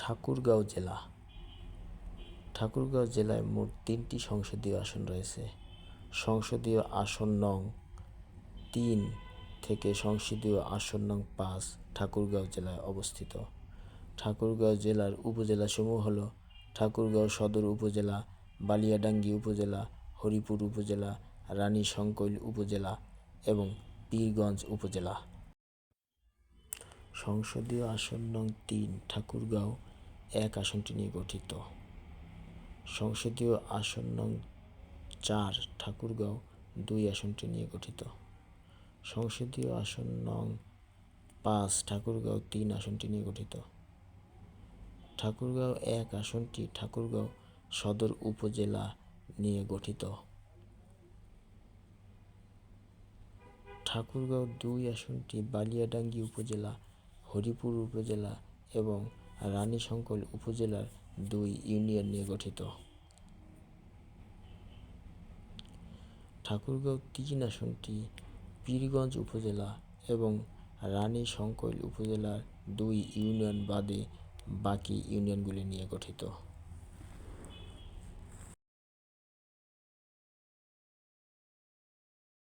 ঠাকুরগাঁও জেলা। ঠাকুরগাঁও জেলায় মোট 3টি সংসদীয় আসন রয়েছে। সংসদীয় আসন নং 3 থেকে সংসদীয় আসন নং 5 ঠাকুরগাঁও জেলায় অবস্থিত। ঠাকুরগাঁও জেলার উপজেলাসমূহ হল ঠাকুরগাঁও সদর উপজেলা, বালিয়াডাঙ্গি উপজেলা, হরিপুর উপজেলা, রানীশংকৈল উপজেলা এবং পীরগঞ্জ উপজেলা। সংসদীয় আসন নং 3 ঠাকুরগাঁও 1 আসনটি নিয়ে গঠিত। সংসদীয় আসন নং 4 ঠাকুরগাঁও 2 আসনটি নিয়ে গঠিত। সংসদীয় আসন নং 5 ঠাকুরগাঁও 3 আসনটি নিয়ে গঠিত। ঠাকুরগাঁও 1 আসনটি ঠাকুরগাঁও সদর উপজেলা নিয়ে গঠিত। ঠাকুরগাঁও 2 আসনটি বালিয়াডাঙ্গি উপজেলা, হরিপুর উপজেলা এবং রানীশংকৈল উপজেলার 2 ইউনিয়ন নিয়ে গঠিত। ঠাকুরগাঁও 3 আসনটি পীরগঞ্জ উপজেলা এবং রানীশংকৈল উপজেলার 2 ইউনিয়ন বাদে বাকি ইউনিয়নগুলি নিয়ে গঠিত।